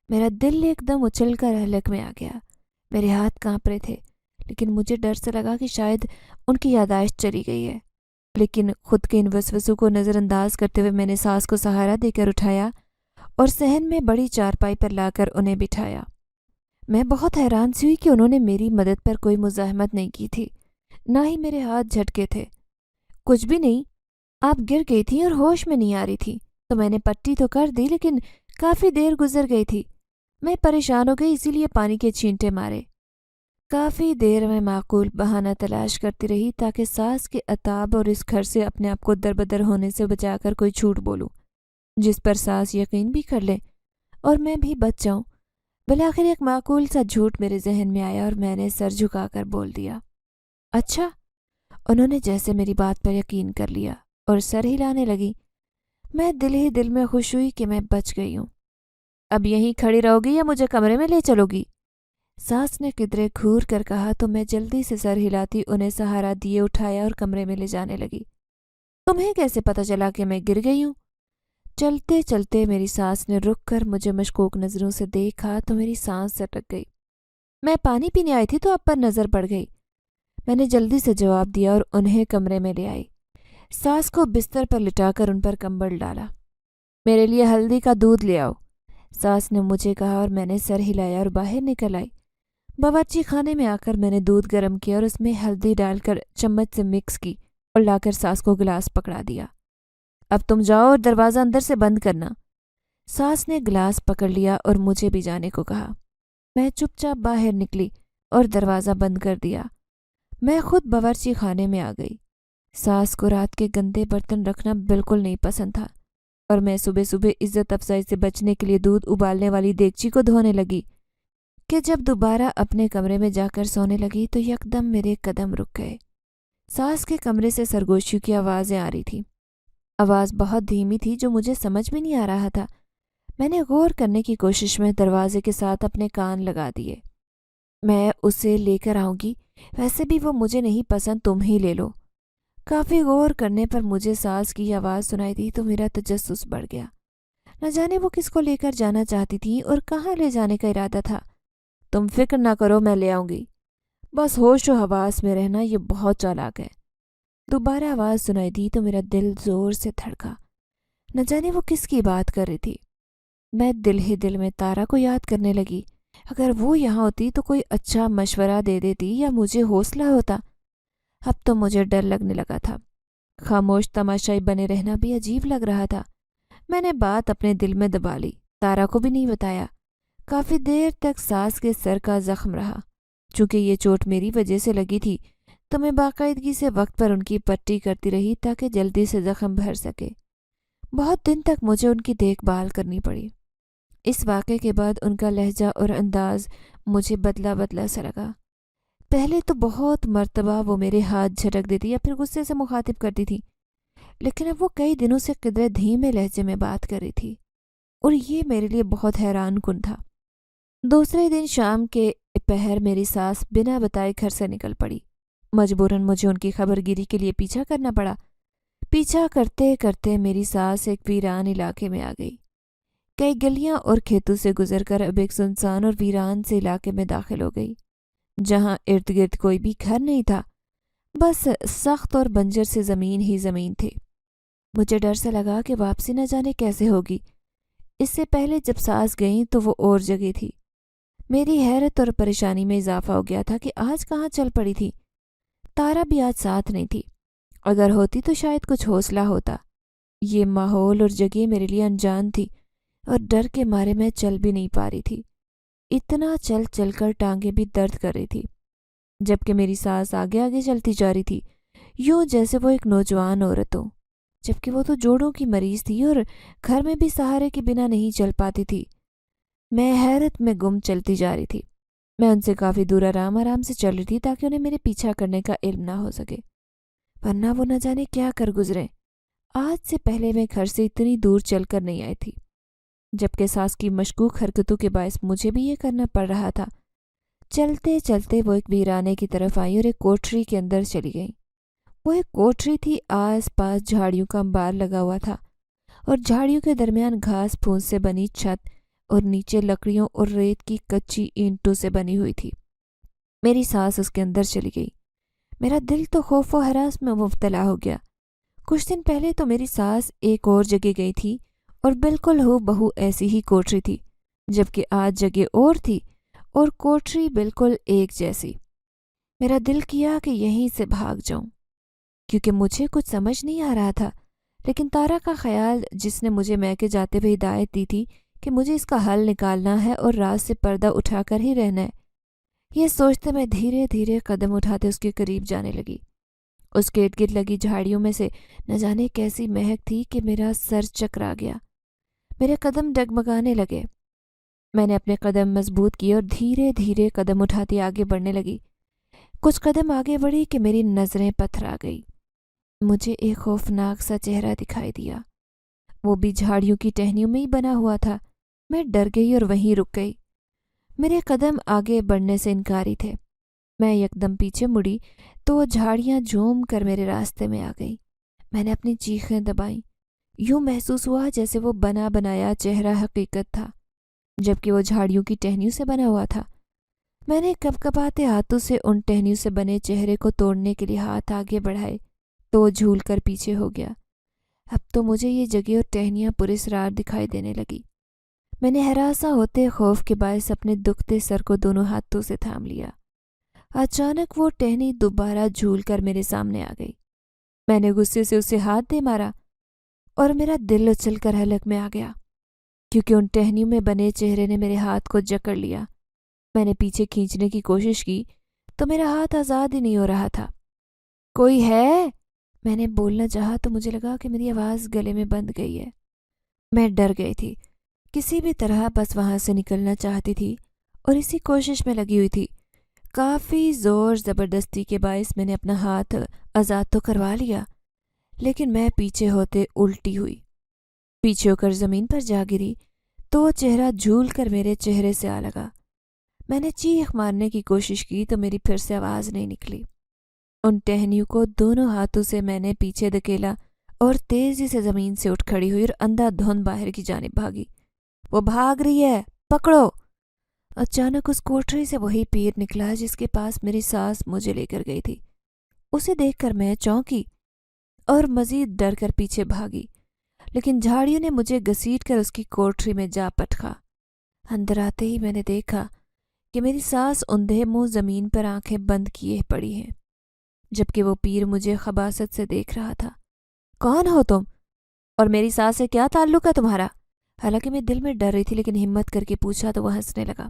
Speaker 1: میرا دل ایک دم اچھل کر حلق میں آ گیا۔ میرے ہاتھ کانپ رہے تھے، لیکن مجھے ڈر سے لگا کہ شاید ان کی یادداشت چلی گئی ہے۔ لیکن خود کے ان وسوسوں کو نظر انداز کرتے ہوئے میں نے ساس کو سہارا دے کر اٹھایا اور صحن میں بڑی چارپائی پر لا کر انہیں بٹھایا۔ میں بہت حیران سی ہوئی کہ انہوں نے میری مدد پر کوئی مزاحمت نہیں کی تھی، نہ ہی میرے ہاتھ جھٹکے تھے۔ کچھ بھی نہیں، آپ گر گئی تھی اور ہوش میں نہیں آ رہی تھی تو میں نے پٹی تو کر دی، لیکن کافی دیر گزر گئی تھی۔ میں پریشان ہو گئی، اسی لیے پانی کے چھینٹے مارے۔ کافی دیر میں معقول بہانہ تلاش کرتی رہی تاکہ ساس کے عتاب اور اس گھر سے اپنے آپ کو دربدر ہونے سے بچا کر کوئی جھوٹ بولوں جس پر ساس یقین بھی کر لے اور میں بھی بچ جاؤں۔ بالآخر ایک معقول سا جھوٹ میرے ذہن میں آیا اور میں نے سر جھکا کر بول دیا، اچھا۔ انہوں نے جیسے میری بات پر یقین کر لیا اور سر ہلانے لگی۔ میں دل ہی دل میں خوش ہوئی کہ میں بچ گئی ہوں۔ اب یہیں کھڑی رہو گی یا مجھے کمرے میں لے چلو گی؟ ساس نے قدرے گھور کر کہا تو میں جلدی سے سر ہلاتی انہیں سہارا دیے اٹھایا اور کمرے میں لے جانے لگی۔ تمہیں کیسے پتہ چلا کہ میں گر گئی ہوں؟ چلتے چلتے میری ساس نے رک کر مجھے مشکوک نظروں سے دیکھا تو میری سانس سٹک گئی۔ میں پانی پینے آئی تھی تو اب پر نظر پڑ گئی، میں نے جلدی سے جواب دیا اور انہیں کمرے میں لے آئی۔ ساس کو بستر پر لٹا کر ان پر کمبل ڈالا۔ میرے لیے ہلدی کا دودھ لے آؤ، ساس نے مجھے کہا اور میں نے سر ہلایا اور باہر نکل آئی۔ باورچی خانے میں آ کر میں نے دودھ گرم کیا اور اس میں ہلدی ڈال کر چمچ سے مکس کی اور لا کر ساس کو گلاس پکڑا دیا۔ اب تم جاؤ اور دروازہ اندر سے بند کرنا۔ ساس نے گلاس پکڑ لیا اور مجھے بھی جانے کو کہا۔ میں چپ چاپ باہر نکلی اور دروازہ بند کر دیا۔ میں خود باورچی خانے میں آ گئی۔ ساس کو رات کے گندے برتن رکھنا بالکل نہیں پسند تھا اور میں صبح صبح عزت افزائی سے بچنے کے لیے دودھ ابالنے والی دیگچی کو دھونے لگی کہ جب دوبارہ اپنے کمرے میں جا کر سونے لگی تو یکدم میرے قدم رک گئے۔ ساس کے کمرے سے سرگوشیوں کی آوازیں آ رہی تھیں۔ آواز بہت دھیمی تھی جو مجھے سمجھ میں نہیں آ رہا تھا۔ میں نے غور کرنے کی کوشش میں دروازے کے ساتھ اپنے کان لگا دیے۔ میں اسے لے کر آؤں گی، ویسے بھی وہ مجھے نہیں پسند، تم ہی لے لو۔ کافی غور کرنے پر مجھے ساس کی آواز سنائی دی تو میرا تجسس بڑھ گیا۔ نہ جانے وہ کس کو لے کر جانا چاہتی تھی اور کہاں لے جانے کا ارادہ تھا۔ تم فکر نہ کرو، میں لے آؤں گی، بس ہوش و حواس میں رہنا، یہ بہت چالاک ہے۔ دوبارہ آواز سنائی دی تو میرا دل زور سے دھڑکا۔ نہ جانے وہ کس کی بات کر رہی تھی۔ میں دل ہی دل میں تارا کو یاد کرنے لگی۔ اگر وہ یہاں ہوتی تو کوئی اچھا مشورہ دے دیتی یا مجھے حوصلہ ہوتا۔ اب تو مجھے ڈر لگنے لگا تھا۔ خاموش تماشائی بنے رہنا بھی عجیب لگ رہا تھا۔ میں نے بات اپنے دل میں دبا لی، تارا کو بھی نہیں بتایا۔ کافی دیر تک ساس کے سر کا زخم رہا۔ چونکہ یہ چوٹ میری وجہ سے لگی تھی تو میں باقاعدگی سے وقت پر ان کی پٹی کرتی رہی تاکہ جلدی سے زخم بھر سکے۔ بہت دن تک مجھے ان کی دیکھ بھال کرنی پڑی۔ اس واقعے کے بعد ان کا لہجہ اور انداز مجھے بدلا بدلا سا لگا۔ پہلے تو بہت مرتبہ وہ میرے ہاتھ جھٹک دیتی یا پھر غصے سے مخاطب کرتی تھی، لیکن اب وہ کئی دنوں سے قدرے دھیمے لہجے میں بات کر رہی تھی، اور یہ میرے لیے بہت حیران کن تھا۔ دوسرے دن شام کے پہر میری ساس بنا بتائے گھر سے نکل پڑی۔ مجبوراً مجھے ان کی خبر گیری کے لیے پیچھا کرنا پڑا۔ پیچھا کرتے کرتے میری ساس ایک ویران علاقے میں آ گئی۔ کئی گلیاں اور کھیتوں سے گزر کر اب ایک سنسان اور ویران سے علاقے میں داخل ہو گئی، جہاں ارد گرد کوئی بھی گھر نہیں تھا، بس سخت اور بنجر سے زمین ہی زمین تھی۔ مجھے ڈر سا لگا کہ واپسی نہ جانے کیسے ہوگی۔ اس سے پہلے جب ساس گئیں تو وہ اور جگہ تھی۔ میری حیرت اور پریشانی میں اضافہ ہو گیا تھا کہ آج کہاں چل پڑی تھی۔ تارا بھی آج ساتھ نہیں تھی۔ اگر ہوتی تو شاید کچھ حوصلہ ہوتا۔ یہ ماحول اور جگہ میرے لیے انجان تھی اور ڈر کے مارے میں چل بھی نہیں پا رہی تھی۔ اتنا چل چل کر ٹانگیں بھی درد کر رہی تھی، جبکہ میری ساس آگے آگے چلتی جا رہی تھی، یوں جیسے وہ ایک نوجوان عورت ہو، جبکہ وہ تو جوڑوں کی مریض تھی اور گھر میں بھی سہارے کے بنا نہیں چل پاتی تھی۔ میں حیرت میں گم چلتی جا رہی تھی۔ میں ان سے کافی دور آرام آرام سے چل رہی تھی تاکہ انہیں میرے پیچھا کرنے کا علم نہ ہو سکے، ورنہ وہ نہ جانے کیا کر گزرے۔ آج سے پہلے میں گھر سے اتنی دور چل کر نہیں آئی تھی، جبکہ ساس کی مشکوک حرکتوں کے باعث مجھے بھی یہ کرنا پڑ رہا تھا۔ چلتے چلتے وہ ایک ویرانے کی طرف آئی اور ایک کوٹری کے اندر چلی گئیں۔ وہ ایک کوٹری تھی، آس پاس جھاڑیوں کا انبار لگا ہوا تھا اور جھاڑیوں کے درمیان گھاس پھوس سے بنی چھت اور نیچے لکڑیوں اور ریت کی کچی اینٹوں سے بنی ہوئی تھی۔ میری ساس اس کے اندر چلی گئی۔ میرا دل تو خوف و ہراس میں مبتلا ہو گیا۔ کچھ دن پہلے تو میری ساس ایک اور جگہ گئی تھی اور بالکل ہو بہو ایسی ہی کوٹری تھی، جبکہ آج جگہ اور تھی اور کوٹری بالکل ایک جیسی۔ میرا دل کیا کہ یہیں سے بھاگ جاؤں، کیونکہ مجھے کچھ سمجھ نہیں آ رہا تھا، لیکن تارا کا خیال، جس نے مجھے میکے جاتے ہوئے ہدایت دی تھی کہ مجھے اس کا حل نکالنا ہے اور رات سے پردہ اٹھا کر ہی رہنا ہے، یہ سوچتے میں دھیرے دھیرے قدم اٹھاتے اس کے قریب جانے لگی۔ اس کے ارد گرد لگی جھاڑیوں میں سے نہ جانے کیسی مہک تھی کہ میرا سر چکرا گیا۔ میرے قدم ڈگمگانے لگے۔ میں نے اپنے قدم مضبوط کیے اور دھیرے دھیرے قدم اٹھاتی آگے بڑھنے لگی۔ کچھ قدم آگے بڑھی کہ میری نظریں پتھرا گئی۔ مجھے ایک خوفناک سا چہرہ دکھائی دیا، وہ بھی جھاڑیوں کی ٹہنیوں میں ہی بنا ہوا تھا۔ میں ڈر گئی اور وہیں رک گئی۔ میرے قدم آگے بڑھنے سے انکاری تھے۔ میں یکدم پیچھے مڑی تو وہ جھاڑیاں جھوم کر میرے راستے میں آ گئی۔ میں نے اپنی چیخیں دبائیں۔ یوں محسوس ہوا جیسے وہ بنا بنایا چہرہ حقیقت تھا، جبکہ وہ جھاڑیوں کی ٹہنیوں سے بنا ہوا تھا۔ میں نے کپکپاتے ہاتھوں سے ان ٹہنیوں سے بنے چہرے کو توڑنے کے لیے ہاتھ آگے بڑھائے تو وہ جھول کر پیچھے ہو گیا۔ اب تو مجھے یہ جگہ اور ٹہنیاں پراسرار دکھائی دینے لگی۔ میں نے ہراساں ہوتے خوف کے باعث اپنے دکھتے سر کو دونوں ہاتھوں سے تھام لیا۔ اچانک وہ ٹہنی دوبارہ جھول کر میرے سامنے آ گئی۔ میں نے غصے سے اسے ہاتھ دے مارا اور میرا دل اچھل کر حلق میں آ گیا، کیونکہ ان ٹہنیوں میں بنے چہرے نے میرے ہاتھ کو جکڑ لیا۔ میں نے پیچھے کھینچنے کی کوشش کی تو میرا ہاتھ آزاد ہی نہیں ہو رہا تھا۔ کوئی ہے؟ میں نے بولنا چاہا تو مجھے لگا کہ میری آواز گلے میں بند گئی ہے۔ میں ڈر گئی تھی، کسی بھی طرح بس وہاں سے نکلنا چاہتی تھی اور اسی کوشش میں لگی ہوئی تھی۔ کافی زور زبردستی کے باعث میں نے اپنا ہاتھ آزاد تو کروا لیا، لیکن میں پیچھے ہوتے الٹی ہوئی۔ پیچھے ہو کر زمین پر جا گری تو وہ چہرہ جھول کر میرے چہرے سے آ لگا۔ میں نے چیخ مارنے کی کوشش کی تو میری پھر سے آواز نہیں نکلی۔ ان ٹہنیوں کو دونوں ہاتھوں سے میں نے پیچھے دھکیلا اور تیزی سے زمین سے اٹھ کھڑی ہوئی اور اندھا دھند باہر کی جانب بھاگی۔ وہ بھاگ رہی ہے، پکڑو! اچانک اس کوٹری سے وہی پیر نکلا جس کے پاس میری ساس مجھے لے کر گئی تھی۔ اسے دیکھ کر میں چونکی اور مزید ڈر کر پیچھے بھاگی، لیکن جھاڑیوں نے مجھے گھسیٹ کر اس کی کوٹری میں جا پٹکا۔ اندر آتے ہی میں نے دیکھا کہ میری ساس اندھے منہ زمین پر آنکھیں بند کیے پڑی ہیں، جبکہ وہ پیر مجھے خباثت سے دیکھ رہا تھا۔ کون ہو تم؟ اور میری ساس سے کیا تعلق ہے تمہارا؟ حالانکہ میں دل میں ڈر رہی تھی، لیکن ہمت کر کے پوچھا تو وہ ہنسنے لگا۔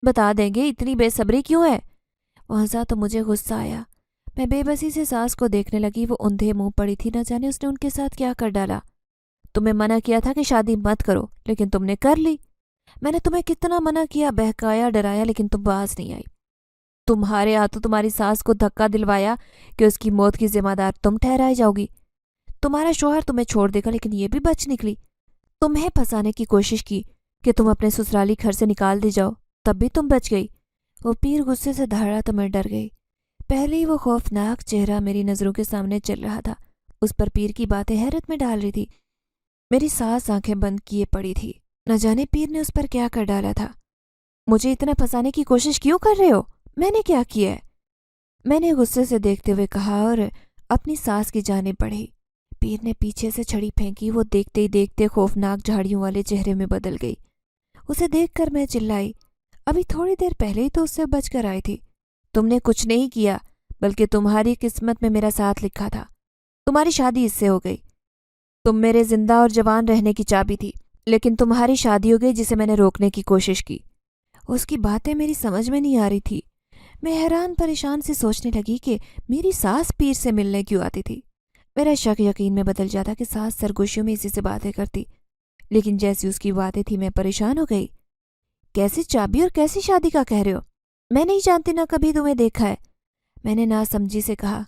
Speaker 1: بتا دیں گے، اتنی بے صبری کیوں ہے؟ وہ ہنسا تو مجھے غصہ آیا۔ میں بے بسی سے ساس کو دیکھنے لگی، وہ اندھے منہ پڑی تھی، نہ جانے اس نے ان کے ساتھ کیا کر ڈالا۔ تمہیں منع کیا تھا کہ شادی مت کرو، لیکن تم نے کر لی۔ میں نے تمہیں کتنا منع کیا، بہکایا، ڈرایا، لیکن تم باز نہیں آئی۔ تمہارے ہاتھوں تمہاری ساس کو دھکا دلوایا کہ اس کی موت کی ذمہ دار تم ٹھہرائی جاؤ گی۔ تمہارا شوہر تمہیں چھوڑ دے گا، لیکن یہ بھی بچ نکلی۔ تمہیں پھنسانے کی کوشش کی کہ تم اپنے سسرالی گھر سے نکال دی جاؤ، تب بھی تم بچ گئی۔ وہ پیر غصے سے دھاڑا تو میں ڈر گئی۔ پہلے ہی وہ خوفناک چہرہ میری نظروں کے سامنے چل رہا تھا، اس پر پیر کی باتیں حیرت میں ڈال رہی تھی۔ میری ساس آنکھیں بند کیے پڑی تھی، نہ جانے پیر نے اس پر کیا کر ڈالا تھا۔ مجھے اتنا پھنسانے کی کوشش کیوں کر رہے ہو؟ میں نے کیا کیا ہے؟ میں نے غصے سے دیکھتے ہوئے کہا اور اپنی ساس کی جانب بڑھی۔ پیر نے پیچھے سے چھڑی پھینکی، وہ دیکھتے ہی دیکھتے خوفناک جھاڑیوں والے چہرے میں بدل گئی۔ اسے دیکھ کر میں چلائی، ابھی تھوڑی دیر پہلے ہی تو اس سے بچ کر آئی تھی۔ تم نے کچھ نہیں کیا، بلکہ تمہاری قسمت میں میرا ساتھ لکھا تھا۔ تمہاری شادی اس سے ہو گئی۔ تم میرے زندہ اور جوان رہنے کی چابی تھی، لیکن تمہاری شادی ہو گئی جسے میں نے روکنے کی کوشش کی۔ اس کی باتیں میری سمجھ میں نہیں آ رہی تھی۔ میں حیران پریشان سے سوچنے لگی کہ میری ساس پیر سے ملنے کیوں آتی تھی۔ میرا شک یقین میں بدل جاتا کہ ساس سرگوشیوں میں اسی سے باتیں کرتی، لیکن جیسی اس کی باتیں تھی میں پریشان ہو گئی۔ کیسی چابی اور کیسی شادی کا کہہ رہے ہو؟ میں نہیں جانتی، نہ کبھی تمہیں دیکھا ہے، میں نے ناسمجھی سے کہا۔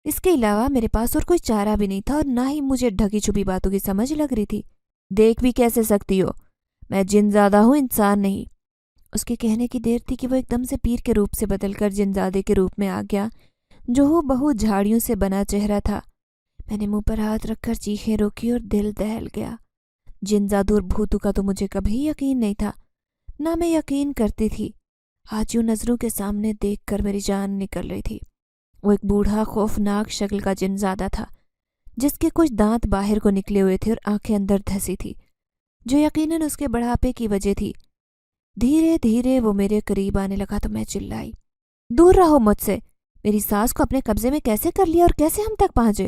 Speaker 1: اس کے علاوہ میرے پاس اور کوئی چارہ بھی نہیں تھا، اور نہ ہی مجھے ڈھکی چھپی باتوں کی سمجھ لگ رہی تھی۔ دیکھ بھی کیسے سکتی ہو، میں جن زادہ ہوں، انسان نہیں۔ اس کے کہنے کی دیر تھی کہ وہ ایک دم سے پیر کے روپ سے بدل کر جن زادے کے روپ میں آ گیا، جو ہو بہو جھاڑیوں سے بنا چہرہ تھا۔ میں نے منہ پر ہاتھ رکھ کر چیخیں روکی اور دل دہل گیا۔ جن زادو اور بھوتو کا تو مجھے کبھی یقین نہیں تھا، نہ میں یقین کرتی تھی۔ آج یوں نظروں کے سامنے دیکھ کر میری جان نکل رہی تھی۔ وہ ایک بوڑھا خوفناک شکل کا جن زادہ تھا، جس کے کچھ دانت باہر کو نکلے ہوئے تھے اور آنکھیں اندر دھسی تھی، جو یقیناً اس کے بڑھاپے کی وجہ تھی۔ دھیرے دھیرے وہ میرے قریب آنے لگا تو میں چلائی، دور رہو مجھ سے۔ میری ساس کو اپنے قبضے میں کیسے کر لیا اور کیسے ہم تک پہنچے؟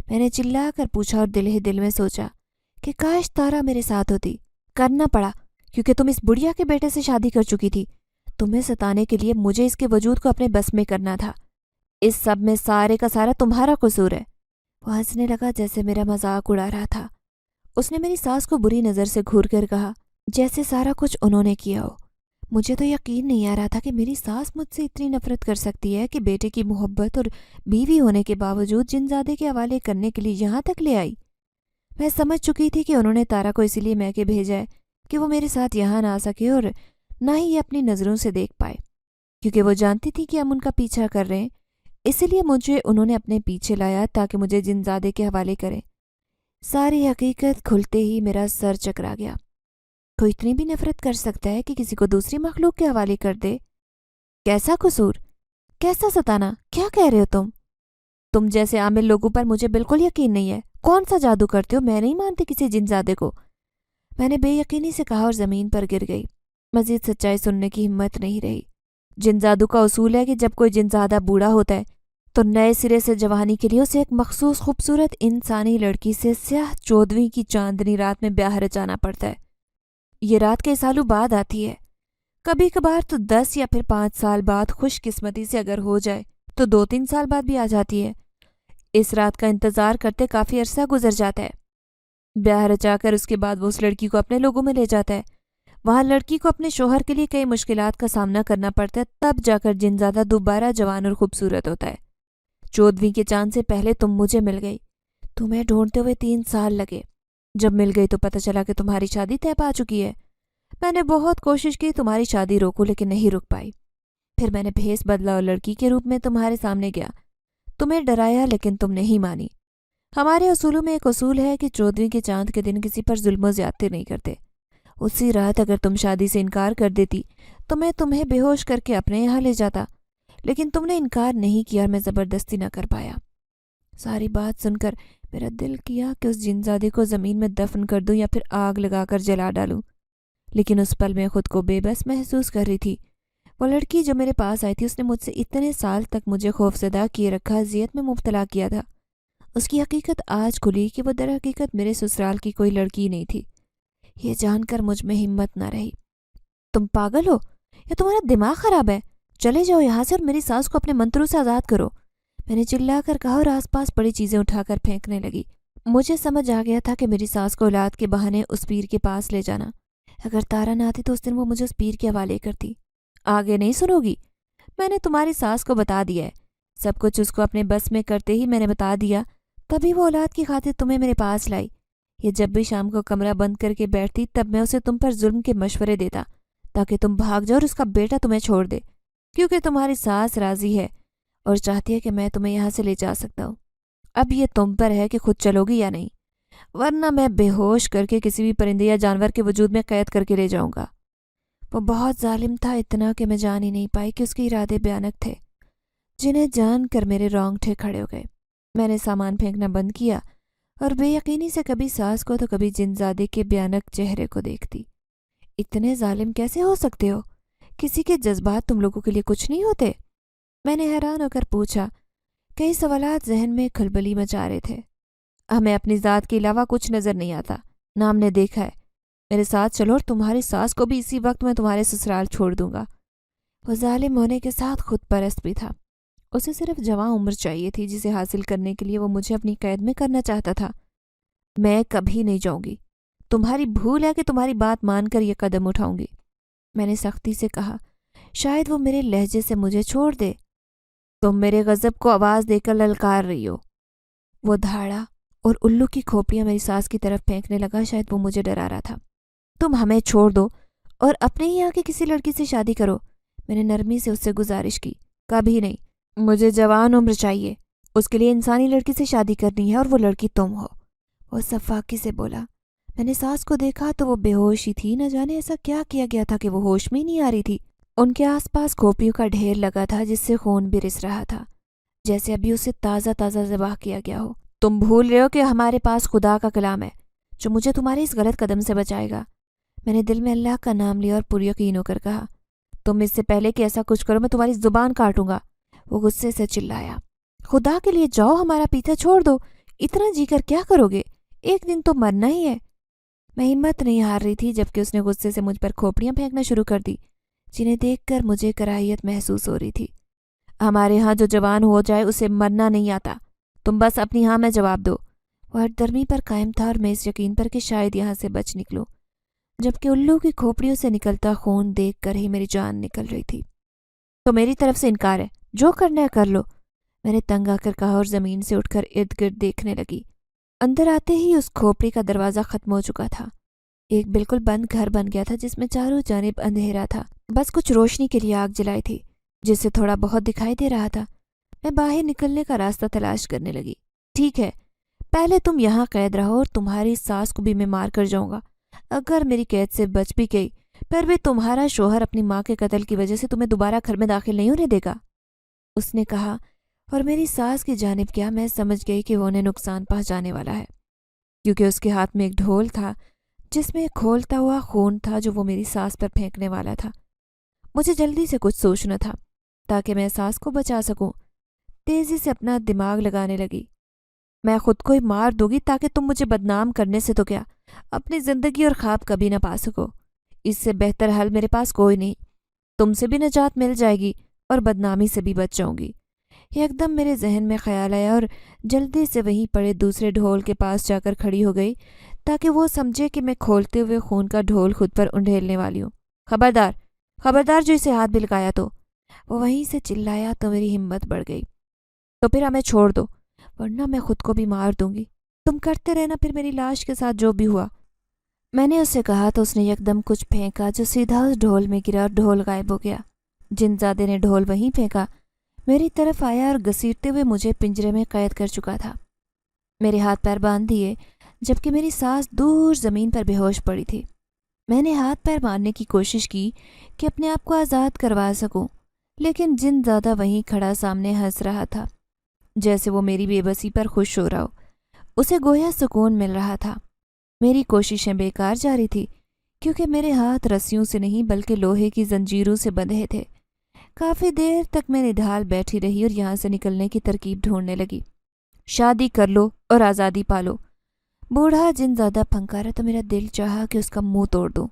Speaker 1: میں نے چلا کر پوچھا اور دل ہی دل میں سوچا کہ کاش تارا میرے ساتھ ہوتی۔ کرنا پڑا کیونکہ تم اس بڑھیا کے بیٹے سے شادی کر چکی تھی۔ تمہیں ستانے کے لیے مجھے اس کے وجود کو اپنے بس میں کرنا تھا۔ اس سب میں سارے کا سارا تمہارا قصور ہے۔ وہ ہنسنے لگا جیسے میرا مذاق اڑا رہا تھا۔ اس نے میری ساس کو بری نظر سے گھور کر کہا، جیسے سارا کچھ انہوں نے کیا ہو۔ مجھے تو یقین نہیں آ رہا تھا کہ میری ساس مجھ سے اتنی نفرت کر سکتی ہے کہ بیٹے کی محبت اور بیوی ہونے کے باوجود جن زادے کے حوالے کرنے کے لیے یہاں تک لے آئی۔ میں سمجھ چکی تھی کہ انہوں نے تارا کو اسی لیے میکے بھیجا ہے کہ وہ میرے ساتھ یہاں نہ آ سکے اور نہ ہی یہ اپنی نظروں سے دیکھ پائے، کیونکہ وہ جانتی تھی کہ ہم ان کا پیچھا کر رہے ہیں۔ اسی لیے مجھے انہوں نے اپنے پیچھے لایا تاکہ مجھے جن زادے کے حوالے کریں۔ ساری حقیقت کھلتے ہی میرا سر چکرا گیا۔ کوئی اتنی بھی نفرت کر سکتا ہے کہ کسی کو دوسری مخلوق کے حوالے کر دے؟ کیسا قصور؟ کیسا ستانا؟ کیا کہہ رہے ہو تم؟ تم جیسے عامل لوگوں پر مجھے بالکل یقین نہیں ہے۔ کون سا جادو کرتے ہو؟ میں نہیں مانتی کسی جن زادے کو، میں نے بے یقینی سے کہا اور زمین پر گر گئی۔ مزید سچائی سننے کی ہمت نہیں رہی۔ جن زادو کا اصول ہے کہ جب کوئی جن زادہ بوڑھا ہوتا ہے تو نئے سرے سے جوانی کے لیے اسے ایک مخصوص خوبصورت انسانی لڑکی سے سیاہ 14ویں کی چاندنی رات میں بیاہ رچانا پڑتا ہے۔ یہ رات کئی سالوں بعد آتی ہے، کبھی کبھار تو 10 یا پھر 5 سال بعد، خوش قسمتی سے اگر ہو جائے تو 2-3 سال بعد بھی آ جاتی ہے۔ اس رات کا انتظار کرتے کافی عرصہ گزر جاتا ہے۔ بیاہ رچا کر اس کے بعد وہ اس لڑکی کو اپنے لوگوں میں لے جاتا ہے۔ وہاں لڑکی کو اپنے شوہر کے لیے کئی مشکلات کا سامنا کرنا پڑتا ہے، تب جا کر جن زادہ دوبارہ جوان اور خوبصورت ہوتا ہے۔ 14ویں کے چاند سے پہلے تم مجھے مل گئی۔ تمہیں ڈھونڈتے ہوئے 3 سال لگے۔ جب مل گئی تو پتہ چلا کہ تمہاری شادی طے پا چکی ہے۔ میں نے بہت کوشش کی تمہاری شادی روکوں، لیکن نہیں رک پائی۔ پھر میں نے بھیس بدلا اور لڑکی کے روپ میں تمہارے سامنے گیا۔ تمہیں ڈرایا لیکن تم نہیں مانی۔ ہمارے اصولوں میں ایک اصول ہے کہ 14ویں کے چاند کے دن کسی پر ظلم و زیادتی نہیں کرتے۔ اسی رات اگر تم شادی سے انکار کر دیتی تو میں تمہیں بے ہوش کر کے اپنے یہاں لے جاتا، لیکن تم نے انکار نہیں کیا اور میں زبردستی نہ کر پایا۔ ساری بات سن کر میرا دل کیا کہ اس جنزادے کو زمین میں دفن کر دوں یا پھر آگ لگا کر جلا ڈالوں، لیکن اس پل میں خود کو بے بس محسوس کر رہی تھی۔ وہ لڑکی جو میرے پاس آئی تھی، اس نے مجھ سے اتنے سال تک مجھے خوفزدہ کیے رکھا، اذیت میں مبتلا کیا تھا۔ اس کی حقیقت آج کھلی کہ وہ در حقیقت میرے سسرال کی کوئی لڑکی نہیں تھی۔ یہ جان کر مجھ میں ہمت نہ رہی۔ تم پاگل ہو یا تمہارا دماغ خراب ہے؟ چلے جاؤ یہاں سے اور میری ساس کو اپنے منتروں سے آزاد کرو، میں نے چلا کر کہا اور آس پاس پڑی چیزیں اٹھا کر پھینکنے لگی۔ مجھے سمجھ آ گیا تھا کہ میری ساس کو اولاد کے بہانے اس پیر کے پاس لے جانا۔ اگر تارا نہ آتی تو اس دن وہ مجھے اس پیر کے حوالے کرتی۔ آگے نہیں سنو گی؟ میں نے تمہاری ساس کو بتا دیا ہے، سب کچھ اس کو اپنے بس میں کرتے ہی میں نے بتا دیا، تبھی وہ اولاد کی خاطر تمہیں میرے پاس لائی۔ یہ جب بھی شام کو کمرہ بند کر کے بیٹھتی تب میں اسے تم پر ظلم کے مشورے دیتا تاکہ تم بھاگ جاؤ اور اس کا بیٹا تمہیں چھوڑ دے، کیونکہ تمہاری ساس راضی ہے اور چاہتی ہے کہ میں تمہیں یہاں سے لے جا سکتا ہوں۔ اب یہ تم پر ہے کہ خود چلو گی یا نہیں، ورنہ میں بے ہوش کر کے کسی بھی پرندے یا جانور کے وجود میں قید کر کے لے جاؤں گا۔ وہ بہت ظالم تھا، اتنا کہ میں جان ہی نہیں پائی کہ اس کے ارادے بھیانک تھے، جنہیں جان کر میرے رونگٹے کھڑے ہو گئے۔ میں نے سامان پھینکنا بند کیا اور بے یقینی سے کبھی ساس کو تو کبھی جنزادے کے بھیانک چہرے کو دیکھتی۔ اتنے ظالم کیسے ہو سکتے ہو؟ کسی کے جذبات تم لوگوں کے لیے کچھ نہیں ہوتے؟ میں نے حیران ہو کر پوچھا۔ کئی سوالات ذہن میں کھلبلی مچا رہے تھے۔ ہمیں اپنی ذات کے علاوہ کچھ نظر نہیں آتا، نہ ہم نے دیکھا ہے۔ میرے ساتھ چلو اور تمہاری ساس کو بھی اسی وقت میں تمہارے سسرال چھوڑ دوں گا۔ وہ ظالم ہونے کے ساتھ خود پرست بھی تھا۔ اسے صرف جوان عمر چاہیے تھی جسے حاصل کرنے کے لیے وہ مجھے اپنی قید میں کرنا چاہتا تھا۔ میں کبھی نہیں جاؤں گی، تمہاری بھول ہے کہ تمہاری بات مان کر یہ قدم اٹھاؤں گی، میں نے سختی سے کہا۔ شاید وہ میرے لہجے سے مجھے چھوڑ دے۔ تم میرے غضب کو آواز دے کر للکار رہی ہو۔ وہ دھاڑا اور الو کی کھوپڑیاں میری ساس کی طرف پھینکنے لگا، شاید وہ مجھے ڈرا رہا تھا۔ تم ہمیں چھوڑ دو اور اپنے ہی یہاں کی کسی لڑکی سے شادی کرو، میں نے نرمی سے اس سے گزارش کی۔ کبھی نہیں، مجھے جوان عمر چاہیے، اس کے لیے انسانی لڑکی سے شادی کرنی ہے اور وہ لڑکی تم ہو، وہ صفاقی سے بولا۔ میں نے ساس کو دیکھا تو وہ بے ہوش ہی تھی، نہ جانے ایسا کیا کیا گیا تھا کہ وہ ہوش میں ہی نہیں آ رہی تھی۔ ان کے آس پاس کھوپڑیوں کا ڈھیر لگا تھا جس سے خون بھی رس رہا تھا، جیسے ابھی اسے تازہ تازہ ذبح کیا گیا ہو۔ تم بھول رہے ہو کہ ہمارے پاس خدا کا کلام ہے جو مجھے تمہارے اس غلط قدم سے بچائے گا، میں نے دل میں اللہ کا نام لیا اور پر یقین ہو کر کہا۔ تم اس سے پہلے کہ ایسا کچھ کرو میں تمہاری زبان کاٹوں گا، وہ غصے سے چلایا۔ خدا کے لیے جاؤ، ہمارا پیچھا چھوڑ دو، اتنا جی کر کیا کرو گے؟ ایک دن تو مرنا ہی ہے۔ میں ہمت نہیں ہار رہی تھی جبکہ اس نے غصے سے مجھ پر کھوپڑیاں پھینکنا شروع کر دی، جنہیں دیکھ کر مجھے کراہیت محسوس ہو رہی تھی۔ ہمارے ہاں جو جوان ہو جائے اسے مرنا نہیں آتا، تم بس اپنی ہاں میں جواب دو۔ وہ ہٹ درمی پر قائم تھا اور میں اس یقین پر کہ شاید یہاں سے بچ نکلوں، جبکہ الو کی کھوپڑیوں سے نکلتا خون دیکھ کر ہی میری جان نکل رہی تھی۔ تو میری طرف سے انکار ہے، جو کرنا ہے کر لو، میں نے تنگ آ کر کہا اور زمین سے اٹھ کر ارد گرد دیکھنے لگی۔ اندر آتے ہی اس کھوپڑی کا دروازہ ختم ہو چکا تھا۔ ایک بالکل بند گھر بن گیا تھا جس میں چاروں جانب اندھیرا تھا، بس کچھ روشنی کے لیے آگ جلائی تھی جس سے تھوڑا بہت دکھائی دے رہا تھا۔ میں باہر نکلنے کا راستہ تلاش کرنے لگی۔ ٹھیک ہے، پہلے تم یہاں قید رہو اور تمہاری ساس کو بھی میں مار کر جاؤں گا۔ اگر میری قید سے بچ بھی گئی پھر بھی تمہارا شوہر اپنی ماں کے قتل کی وجہ سے تمہیں دوبارہ گھر میں داخل نہیں ہونے دے گا، اس نے کہا۔ اور میری ساس کی جانب کیا، میں سمجھ گئی کہ وہ انہیں نقصان پہنچانے والا ہے، کیونکہ اس کے ہاتھ میں ایک ڈھول تھا جس میں کھولتا ہوا خون تھا جو وہ میری ساس پر پھینکنے والا تھا۔ مجھے جلدی سے کچھ سوچنا تھا تاکہ میں ساس کو بچا سکوں۔ تیزی سے اپنا دماغ لگانے لگی۔ میں خود کو ہی مار دوں گی تاکہ تم مجھے بدنام کرنے سے تو کیا اپنی زندگی اور خواب کبھی نہ پا سکو۔ اس سے بہتر حل میرے پاس کوئی نہیں، تم سے بھی نجات مل جائے گی اور بدنامی سے بھی بچ جاؤں گی۔ ایک دم میرے ذہن میں خیال آیا اور جلدی سے وہیں پڑے دوسرے ڈھول کے پاس جا کر کھڑی ہو گئی تاکہ وہ سمجھے کہ میں کھولتے ہوئے خون کا ڈھول خود پر انڈھیلنے والی ہوں۔ خبردار، خبردار جو اسے ہاتھ بھی لگایا تو، وہ وہیں سے چلایا تو میری ہمت بڑھ گئی۔ تو پھر ہمیں چھوڑ دو ورنہ میں خود کو بھی مار دوں گی، تم کرتے رہنا پھر میری لاش کے ساتھ جو بھی ہوا، میں نے اس سے کہا تو اس نے یکدم کچھ پھینکا جو سیدھا اس ڈھول میں گرا اور ڈھول غائب ہو گیا۔ جنزادے نے ڈھول وہیں پھینکا، میری طرف آیا اور گھسیٹتے ہوئے مجھے پنجرے میں قید کر چکا تھا۔ میرے ہاتھ پیر باندھ دیے جبکہ میری ساس دور زمین پر بے ہوش پڑی تھی۔ میں نے ہاتھ پیر مارنے کی کوشش کی کہ اپنے آپ کو آزاد کروا سکوں، لیکن جنزادہ وہیں کھڑا سامنے ہنس رہا تھا۔ جیسے وہ میری بے بسی پر خوش ہو رہا ہو۔ اسے گویا سکون مل رہا تھا۔ میری کوششیں بیکار جاری تھی کیونکہ میرے ہاتھ رسیوں سے نہیں بلکہ لوہے کی زنجیروں سے بندھے تھے۔ کافی دیر تک میں نڈھال بیٹھی رہی اور یہاں سے نکلنے کی ترکیب ڈھونڈنے لگی۔ شادی کر لو اور آزادی پالو۔ بوڑھا جن زیادہ پھنکارا تو میرا دل چاہا کہ اس کا منہ توڑ دوں۔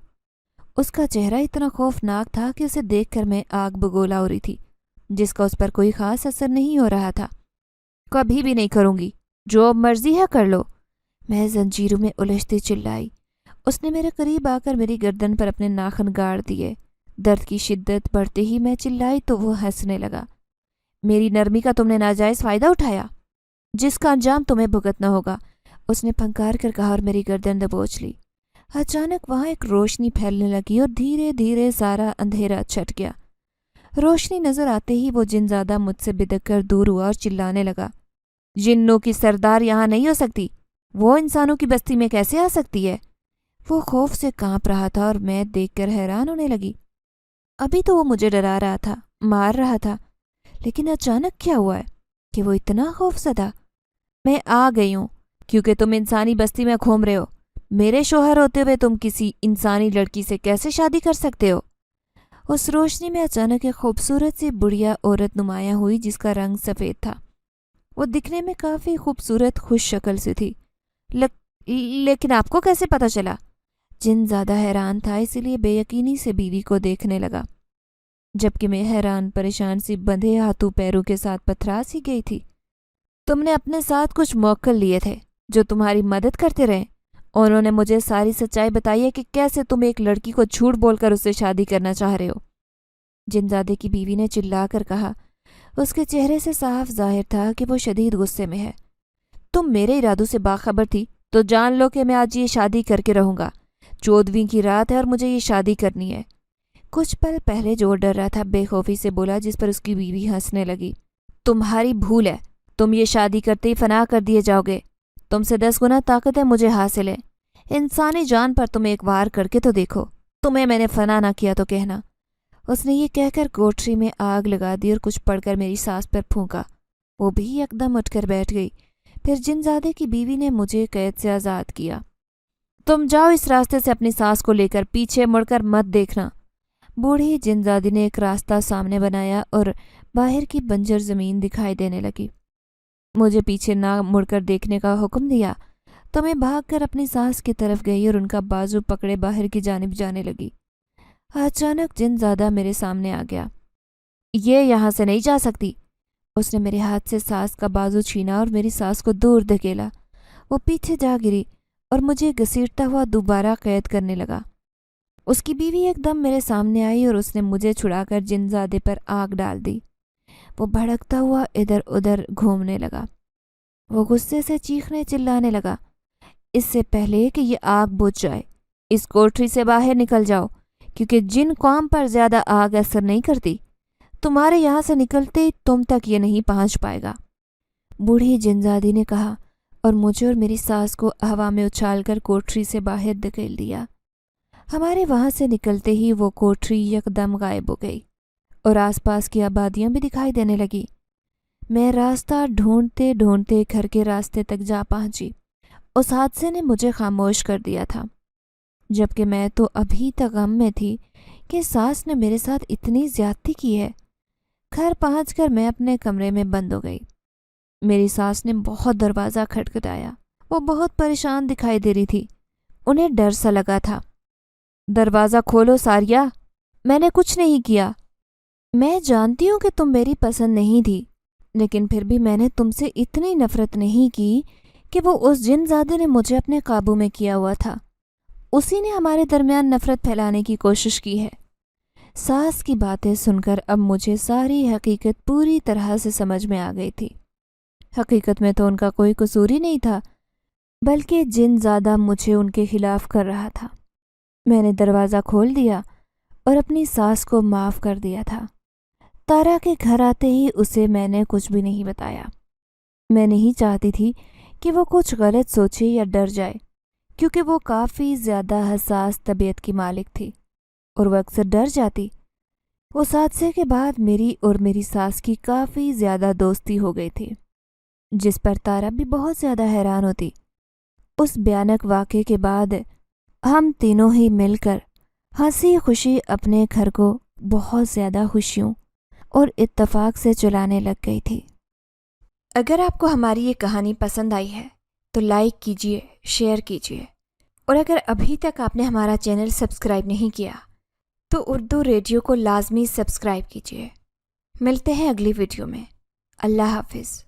Speaker 1: اس کا چہرہ اتنا خوفناک تھا کہ اسے دیکھ کر میں آگ بگولا ہو رہی تھی، جس کا اس پر کوئی خاص اثر نہیں ہو رہا تھا۔ کبھی بھی نہیں کروں گی، جو مرضی ہے کر لو، میں زنجیروں میں الجھتی چلائی۔ اس نے میرے قریب آ کر میری گردن پر اپنے ناخن گاڑ دیے۔ درد کی شدت بڑھتے ہی میں چلائی تو وہ ہنسنے لگا۔ میری نرمی کا تم نے ناجائز فائدہ اٹھایا، جس کا انجام تمہیں بھگتنا ہوگا، اس نے پھنکار کر کہا اور میری گردن دبوچ لی۔ اچانک وہاں ایک روشنی پھیلنے لگی اور دھیرے دھیرے سارا اندھیرا چھٹ گیا۔ روشنی نظر آتے ہی وہ جن زیادہ مجھ سے بدک کر دور ہوا اور چلانے لگا، جنوں کی سردار یہاں نہیں ہو سکتی، وہ انسانوں کی بستی میں کیسے آ سکتی ہے؟ وہ خوف سے کانپ رہا تھا اور میں دیکھ کر حیران ہونے لگی۔ ابھی تو وہ مجھے ڈرا رہا تھا، مار رہا تھا، لیکن اچانک کیا ہوا ہے کہ وہ اتنا خوف زدہ؟ میں آ گئی ہوں کیونکہ تم انسانی بستی میں گھوم رہے ہو۔ میرے شوہر ہوتے ہوئے تم کسی انسانی لڑکی سے کیسے شادی کر سکتے ہو؟ اس روشنی میں اچانک ایک خوبصورت سی بڑھیا عورت نمایاں ہوئی جس کا رنگ سفید تھا۔ وہ دکھنے میں کافی خوبصورت خوش شکل سے تھی۔ لیکن آپ کو کیسے پتہ چلا؟ جن زیادہ حیران تھا، اسی لیے بے یقینی سے بیوی کو دیکھنے لگا، جبکہ میں حیران پریشان سی بندھے ہاتھوں پیروں کے ساتھ پتھراس ہی گئی تھی۔ تم نے اپنے ساتھ کچھ موکل لیے تھے جو تمہاری مدد کرتے رہے۔ انہوں نے مجھے ساری سچائی بتائی ہے کہ کیسے تم ایک لڑکی کو جھوٹ بول کر اس سے شادی کرنا چاہ رہے ہو، جنزادے کی بیوی نے چلا کر کہا۔ اس کے چہرے سے صاف ظاہر تھا کہ وہ شدید غصے میں ہے۔ تم میرے ارادوں سے باخبر تھی تو جان لو کہ میں آج یہ شادی کر کے رہوں گا۔ 14ویں کی رات ہے اور مجھے یہ شادی کرنی ہے۔ کچھ پل پہلے جو ڈر رہا تھا بے خوفی سے بولا، جس پر اس کی بیوی ہنسنے لگی۔ تمہاری بھول ہے، تم یہ شادی کرتے ہی فنا کر دیے جاؤ گے۔ تم سے 10 گنا طاقتیں مجھے حاصل ہے۔ انسانی جان پر تم ایک وار کر کے تو دیکھو، تمہیں میں نے فنا نہ کیا تو کہنا۔ اس نے یہ کہہ کر کوٹری میں آگ لگا دی اور کچھ پڑھ کر میری سانس پر پھونکا۔ وہ بھی یکدم اٹھ کر بیٹھ گئی۔ پھر جنزادے کی بیوی نے مجھے قید سے آزاد کیا۔ تم جاؤ اس راستے سے اپنی ساس کو لے کر، پیچھے مڑ کر مت دیکھنا۔ بوڑھی جنزادی نے ایک راستہ سامنے بنایا اور باہر کی بنجر زمین دکھائی دینے لگی۔ مجھے پیچھے نہ مڑ کر دیکھنے کا حکم دیا تو میں بھاگ کر اپنی ساس کی طرف گئی اور ان کا بازو پکڑے باہر کی جانب جانے لگی۔ اچانک جنزادہ میرے سامنے آ گیا۔ یہ یہاں سے نہیں جا سکتی۔ اس نے میرے ہاتھ سے ساس کا بازو چھینا اور میری ساس کو دور دھکیلا۔ وہ پیچھے جا گری اور مجھے گھسیٹتا ہوا دوبارہ قید کرنے لگا۔ اس کی بیوی ایک دم میرے سامنے آئی اور اس نے مجھے چھڑا کر جنزادے پر آگ ڈال دی۔ وہ بھڑکتا ہوا ادھر ادھر گھومنے لگا۔ وہ غصے سے چیخنے چلانے لگا، اس سے پہلے کہ یہ آگ بجھ جائے، اس کوٹری سے باہر نکل جاؤ، کیونکہ جن قوم پر زیادہ آگ اثر نہیں کرتی، تمہارے یہاں سے نکلتے ہی تم تک یہ نہیں پہنچ پائے گا، بوڑھی جنزادی نے کہا اور مجھے اور میری ساس کو ہوا میں اچھال کر کوٹری سے باہر دھکیل دیا۔ ہمارے وہاں سے نکلتے ہی وہ کوٹری یکدم غائب ہو گئی اور آس پاس کی آبادیاں بھی دکھائی دینے لگی۔ میں راستہ ڈھونڈتے ڈھونڈتے گھر کے راستے تک جا پہنچی۔ اس حادثے نے مجھے خاموش کر دیا تھا، جبکہ میں تو ابھی تک غم میں تھی کہ ساس نے میرے ساتھ اتنی زیادتی کی ہے۔ گھر پہنچ کر میں اپنے کمرے میں بند ہو گئی۔ میری ساس نے بہت دروازہ کھٹکھٹایا۔ وہ بہت پریشان دکھائی دے رہی تھی، انہیں ڈر سا لگا تھا۔ دروازہ کھولو ساریہ، میں نے کچھ نہیں کیا۔ میں جانتی ہوں کہ تم میری پسند نہیں تھی، لیکن پھر بھی میں نے تم سے اتنی نفرت نہیں کی کہ وہ اس جنزادے نے مجھے اپنے قابو میں کیا ہوا تھا، اسی نے ہمارے درمیان نفرت پھیلانے کی کوشش کی ہے۔ ساس کی باتیں سن کر اب مجھے ساری حقیقت پوری طرح سے سمجھ میں آ گئی تھی۔ حقیقت میں تو ان کا کوئی قصور ہی نہیں تھا، بلکہ جنزادہ مجھے ان کے خلاف کر رہا تھا۔ میں نے دروازہ کھول دیا اور اپنی ساس کو معاف کر دیا تھا۔ تارا کے گھر آتے ہی اسے میں نے کچھ بھی نہیں بتایا۔ میں نہیں چاہتی تھی کہ وہ کچھ غلط سوچے یا ڈر جائے، کیونکہ وہ کافی زیادہ حساس طبیعت کی مالک تھی اور وہ اکثر ڈر جاتی۔ اس حادثے کے بعد میری اور میری ساس کی کافی زیادہ دوستی ہو گئی تھی۔ جس پر تارا بھی بہت زیادہ حیران ہوتی۔ اس بھیانک واقعے کے بعد ہم تینوں ہی مل کر ہنسی خوشی اپنے گھر کو بہت زیادہ خوشیوں اور اتفاق سے چلانے لگ گئی تھی۔ اگر آپ کو ہماری یہ کہانی پسند آئی ہے تو لائک کیجیے، شیئر کیجیے، اور اگر ابھی تک آپ نے ہمارا چینل سبسکرائب نہیں کیا تو اردو ریڈیو کو لازمی سبسکرائب کیجیے۔ ملتے ہیں اگلی ویڈیو میں۔ اللہ حافظ۔